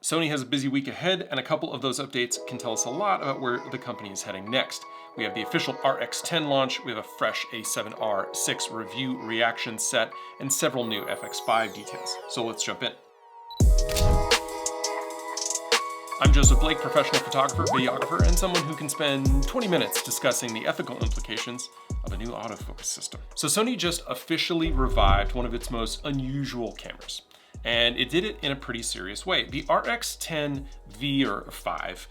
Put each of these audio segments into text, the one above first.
Sony has a busy week ahead, and a couple of those updates can tell us a lot about where the company is heading next. We have the official RX10 launch, we have a fresh A7R6 review reaction set, and several new FX5 details. So let's jump in. I'm Joseph Blake, professional photographer, videographer, and someone who can spend 20 minutes discussing the ethical implications of a new autofocus system. So Sony just officially revived one of its most unusual cameras, and it did it in a pretty serious way. The RX10 V or 5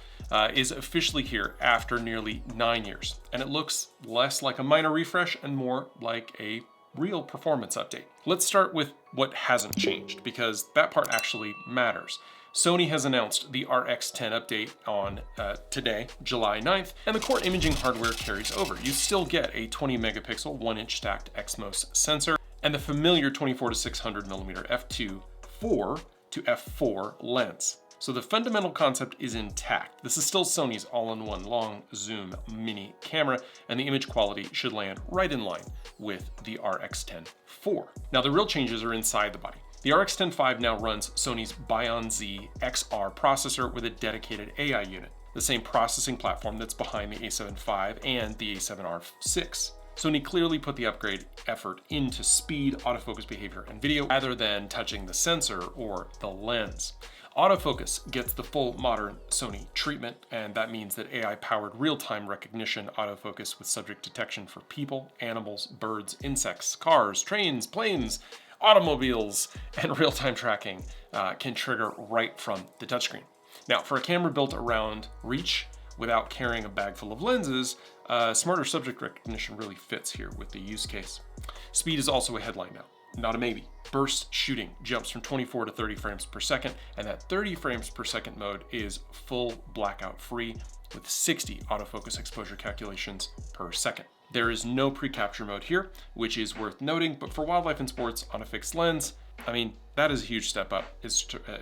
is officially here after nearly 9 years, and it looks less like a minor refresh and more like a real performance update. Let's start with what hasn't changed, because that part actually matters. Sony has announced the RX10 update on today, July 9th, and the core imaging hardware carries over. You still get a 20 megapixel 1-inch stacked XMOS sensor and the familiar 24 to 600 millimeter f2.4 to f4 lens. So the fundamental concept is intact. This is still Sony's all-in-one long zoom mini camera, and the image quality should land right in line with the RX10 IV. Now the real changes are inside the body. The RX10 V now runs Sony's BIONZ XR processor with a dedicated AI unit, the same processing platform that's behind the A7 V and the A7R6. Sony clearly put the upgrade effort into speed, autofocus behavior, and video rather than touching the sensor or the lens. Autofocus gets the full modern Sony treatment, and that means that AI-powered real-time recognition autofocus with subject detection for people, animals, birds, insects, cars, trains, planes, automobiles, and real-time tracking can trigger right from the touchscreen. Now, for a camera built around reach without carrying a bag full of lenses, smarter subject recognition really fits here with the use case. Speed is also a headline now, not a maybe. Burst shooting jumps from 24 to 30 frames per second, and that 30 frames per second mode is full blackout free with 60 autofocus exposure calculations per second. There is no pre-capture mode here, which is worth noting, but for wildlife and sports on a fixed lens, I mean, that is a huge step up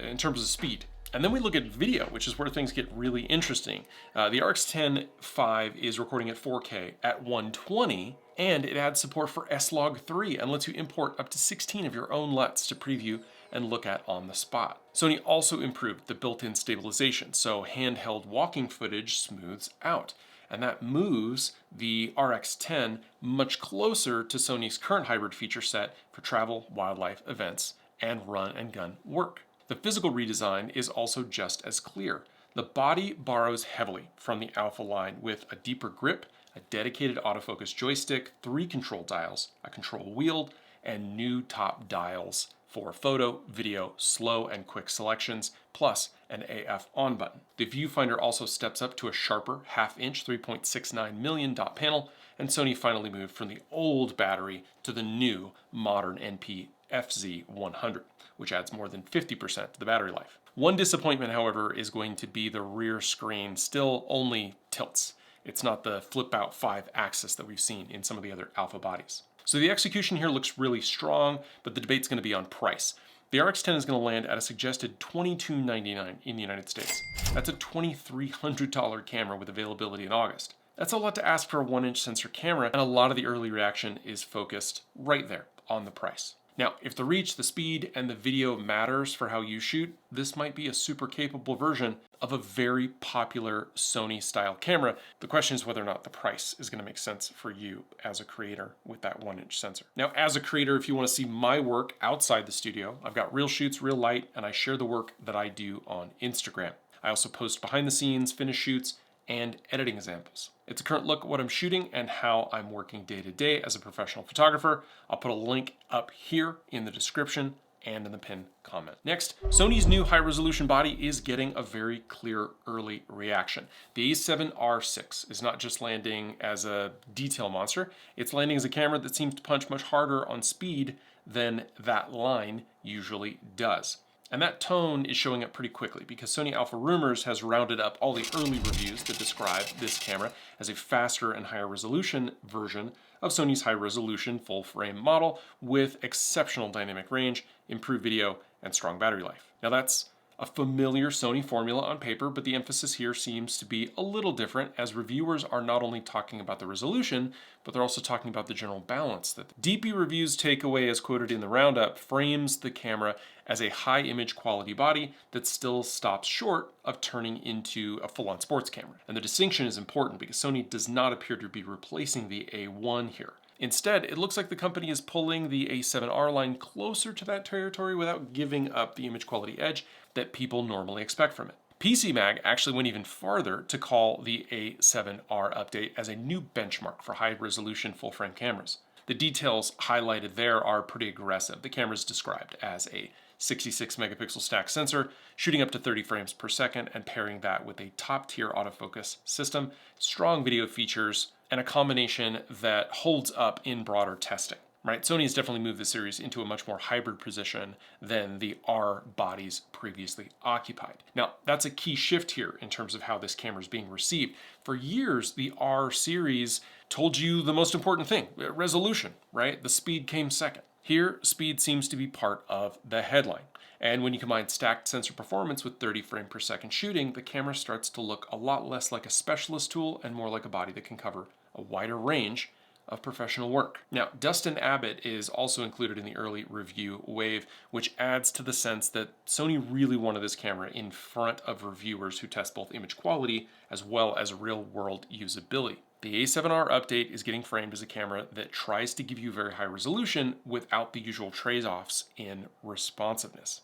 in terms of speed. And then we look at video, which is where things get really interesting. The RX10 V is recording at 4K at 120, and it adds support for S-Log3 and lets you import up to 16 of your own LUTs to preview and look at on the spot. Sony also improved the built-in stabilization, so handheld walking footage smooths out. And that moves the RX10 much closer to Sony's current hybrid feature set for travel, wildlife, events, and run and gun work. The physical redesign is also just as clear. The body borrows heavily from the Alpha line with a deeper grip, a dedicated autofocus joystick, 3 control dials, a control wheel, and new top dials for photo, video, slow and quick selections, plus an AF on button. The viewfinder also steps up to a sharper half-inch 3.69 million dot panel, and Sony finally moved from the old battery to the new modern NP FZ100, which adds more than 50% to the battery life. One disappointment, however, is going to be the rear screen still only tilts. It's not the flip-out 5-axis that we've seen in some of the other Alpha bodies. So the execution here looks really strong, but the debate's going to be on price. The RX10 is going to land at a suggested $2299 in the United States. That's a $2,300 camera with availability in August. That's a lot to ask for a 1-inch sensor camera, and a lot of the early reaction is focused right there on the price. Now, if the reach, the speed, and the video matters for how you shoot, this might be a super capable version of a very popular Sony-style camera. The question is whether or not the price is going to make sense for you as a creator with that 1-inch sensor. Now, as a creator, if you want to see my work outside the studio, I've got real shoots, real light, and I share the work that I do on Instagram. I also post behind the scenes, finished shoots, and editing examples. It's a current look at what I'm shooting and how I'm working day to day as a professional photographer. I'll put a link up here in the description and in the pinned comment. Next, Sony's new high-resolution body is getting a very clear early reaction. The A7R6 is not just landing as a detail monster, it's landing as a camera that seems to punch much harder on speed than that line usually does. And that tone is showing up pretty quickly because Sony Alpha Rumors has rounded up all the early reviews that describe this camera as a faster and higher resolution version of Sony's high resolution full frame model with exceptional dynamic range, improved video, and strong battery life. Now that's a A familiar Sony formula on paper, but the emphasis here seems to be a little different, as reviewers are not only talking about the resolution, but they're also talking about the general balance. That the DP Review's takeaway, as quoted in the roundup, frames the camera as a high image quality body that still stops short of turning into a full-on sports camera. And the distinction is important because Sony does not appear to be replacing the A1 here. Instead, it looks like the company is pulling the A7R line closer to that territory without giving up the image quality edge that people normally expect from it. PCMag actually went even farther to call the A7R update as a new benchmark for high-resolution full-frame cameras. The details highlighted there are pretty aggressive. The camera is described as a 66 megapixel stack sensor, shooting up to 30 frames per second and pairing that with a top-tier autofocus system, strong video features, and a combination that holds up in broader testing. Right? Sony has definitely moved the series into a much more hybrid position than the R bodies previously occupied. Now, that's a key shift here in terms of how this camera is being received. For years, the R series told you the most important thing, resolution, right? The speed came second. Here, speed seems to be part of the headline. And when you combine stacked sensor performance with 30 frame per second shooting, the camera starts to look a lot less like a specialist tool and more like a body that can cover a wider range of professional work. Now, Dustin Abbott is also included in the early review wave, which adds to the sense that Sony really wanted this camera in front of reviewers who test both image quality as well as real-world usability. The A7R update is getting framed as a camera that tries to give you very high resolution without the usual trade-offs in responsiveness.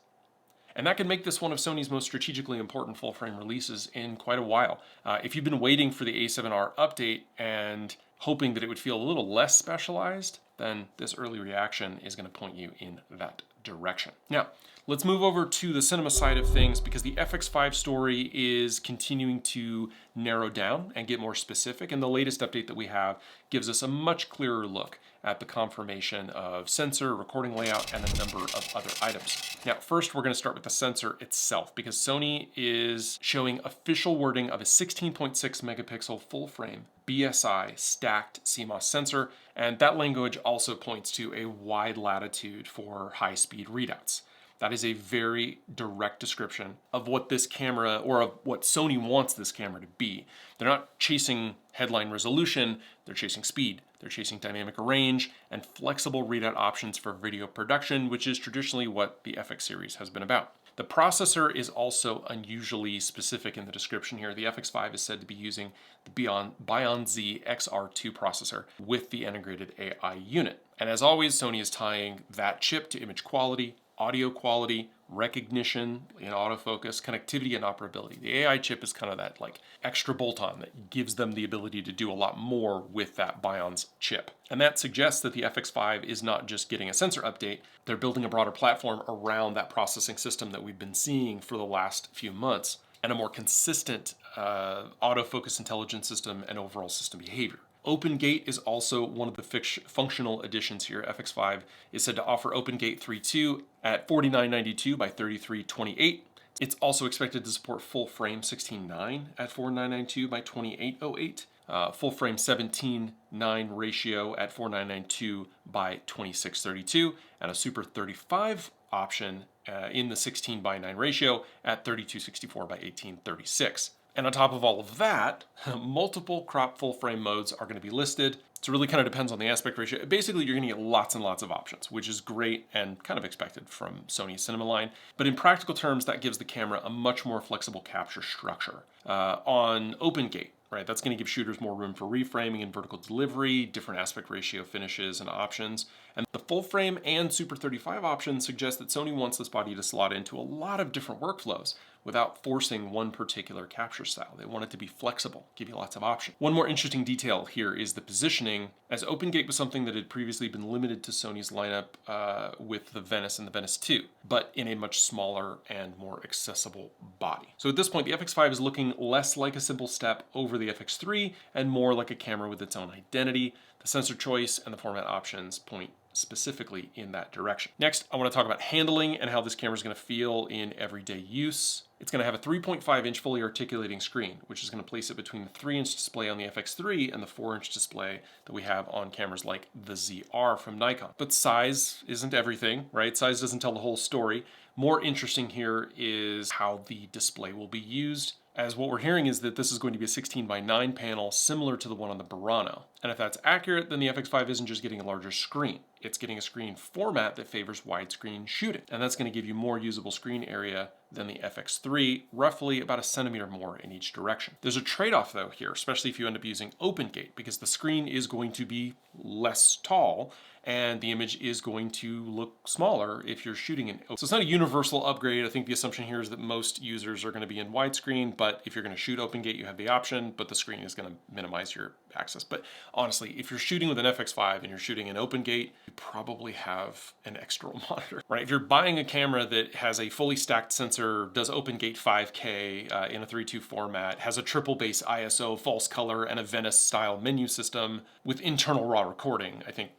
And that can make this one of Sony's most strategically important full-frame releases in quite a while. If you've been waiting for the A7R update and hoping that it would feel a little less specialized, then this early reaction is going to point you in that direction. Now, let's move over to the cinema side of things because the FX5 story is continuing to narrow down and get more specific, and the latest update that we have gives us a much clearer look at the confirmation of sensor, recording layout, and a number of other items. Now, first, we're going to start with the sensor itself because Sony is showing official wording of a 16.6 megapixel full frame BSI stacked CMOS sensor, and that language also points to a wide latitude for high-speed readouts. That is a very direct description of what this camera, or of what Sony wants this camera to be. They're not chasing headline resolution, they're chasing speed. They're chasing dynamic range and flexible readout options for video production, which is traditionally what the FX series has been about. The processor is also unusually specific in the description here. The FX5 is said to be using the BIONZ XR2 processor with the integrated AI unit. And as always, Sony is tying that chip to image quality, audio quality, recognition in autofocus, connectivity, and operability. The AI chip is kind of that like extra bolt-on that gives them the ability to do a lot more with that BIONZ chip. And that suggests that the FX5 is not just getting a sensor update, they're building a broader platform around that processing system that we've been seeing for the last few months, and a more consistent autofocus intelligence system and overall system behavior. OpenGate is also one of the functional additions here. FX5 is said to offer OpenGate 3.2 at 4992 by 3328. It's also expected to support full frame 16:9 at 4992 by 2808, full frame 17:9 ratio at 4992 by 2632, and a Super 35 option in the 16:9 ratio at 3264 by 1836. And on top of all of that, multiple crop full frame modes are going to be listed. So it really kind of depends on the aspect ratio. Basically, you're going to get lots and lots of options, which is great and kind of expected from Sony's cinema line. But in practical terms, that gives the camera a much more flexible capture structure. On OpenGate, right, that's going to give shooters more room for reframing and vertical delivery, different aspect ratio finishes and options. And the full frame and Super 35 options suggest that Sony wants this body to slot into a lot of different workflows without forcing one particular capture style. They want it to be flexible, give you lots of options. One more interesting detail here is the positioning, as OpenGate was something that had previously been limited to Sony's lineup with the Venice and the Venice 2, but in a much smaller and more accessible body. So at this point, the FX5 is looking less like a simple step over the FX3 and more like a camera with its own identity. The sensor choice and the format options point specifically in that direction. Next, I want to talk about handling and how this camera is going to feel in everyday use. It's going to have a 3.5-inch fully articulating screen, which is going to place it between the 3-inch display on the FX3 and the 4-inch display that we have on cameras like the ZR from Nikon. But size isn't everything, right? Size doesn't tell the whole story. More interesting here is how the display will be used, as what we're hearing is that this is going to be a 16:9 panel similar to the one on the Burano. And if that's accurate, then the FX5 isn't just getting a larger screen. It's getting a screen format that favors widescreen shooting. And that's going to give you more usable screen area than the FX3, roughly about a centimeter more in each direction. There's a trade-off though here, especially if you end up using OpenGate, because the screen is going to be less tall and the image is going to look smaller if you're shooting in open. So it's not a universal upgrade. I think the assumption here is that most users are going to be in widescreen, but if you're going to shoot OpenGate, you have the option, but the screen is going to minimize your access. But honestly, if you're shooting with an FX5 and you're shooting in OpenGate, you probably have an external monitor, right? If you're buying a camera that has a fully stacked sensor, does OpenGate 5K in a 3.2 format, has a triple base ISO, false color, and a Venice style menu system with internal raw recording, I think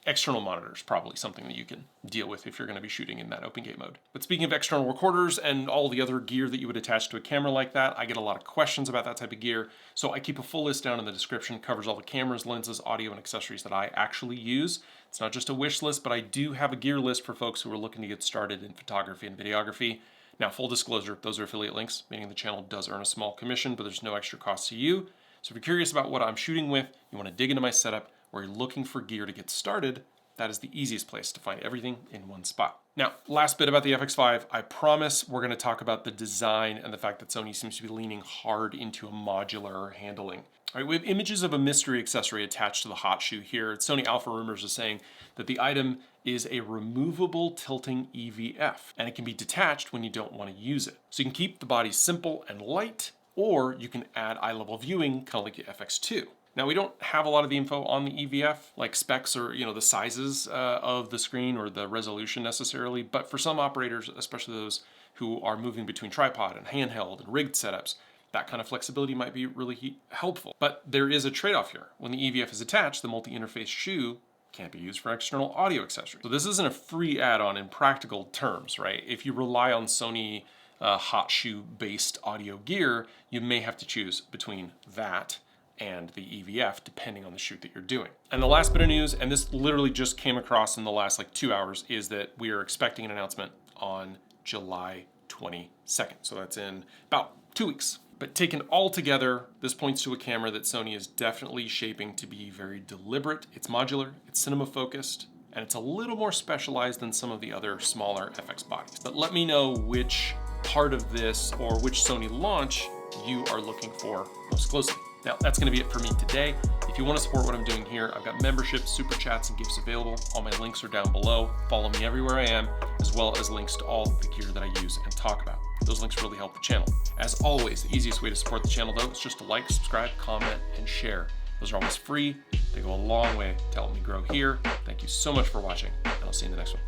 external monitor is probably something that you can deal with if you're going to be shooting in that OpenGate mode. But speaking of external recorders and all the other gear that you would attach to a camera like that, I get a lot of questions about that type of gear. So I keep a full list down in the description. It covers all the cameras, lenses, audio, and accessories that I actually use. It's not just a wish list, but I do have a gear list for folks who are looking to get started in photography and videography. Now, full disclosure, those are affiliate links, meaning the channel does earn a small commission, but there's no extra cost to you. So if you're curious about what I'm shooting with, you want to dig into my setup, or you're looking for gear to get started, that is the easiest place to find everything in one spot. Now, last bit about the FX5, I promise we're going to talk about the design and the fact that Sony seems to be leaning hard into a modular handling. All right, we have images of a mystery accessory attached to the hot shoe here. Sony Alpha Rumors is saying that the item is a removable tilting EVF, and it can be detached when you don't want to use it. So you can keep the body simple and light, or you can add eye-level viewing, kind of like the FX2. Now, we don't have a lot of the info on the EVF, like specs or the sizes of the screen or the resolution necessarily, but for some operators, especially those who are moving between tripod and handheld and rigged setups, that kind of flexibility might be really helpful. But there is a trade-off here. When the EVF is attached, the multi-interface shoe can't be used for external audio accessories. So this isn't a free add-on in practical terms, right? If you rely on Sony hot shoe based audio gear, you may have to choose between that and the EVF, depending on the shoot that you're doing. And the last bit of news, and this literally just came across in the last 2 hours, is that we are expecting an announcement on July 22nd. So that's in about 2 weeks. But taken all together, this points to a camera that Sony is definitely shaping to be very deliberate. It's modular, it's cinema focused, and it's a little more specialized than some of the other smaller FX bodies. But let me know which part of this or which Sony launch you are looking for most closely. Now, that's going to be it for me today. If you want to support what I'm doing here, I've got memberships, super chats, and gifts available. All my links are down below. Follow me everywhere I am, as well as links to all the gear that I use and talk about. Those links really help the channel. As always, the easiest way to support the channel, though, is just to like, subscribe, comment, and share. Those are always free. They go a long way to help me grow here. Thank you so much for watching, and I'll see you in the next one.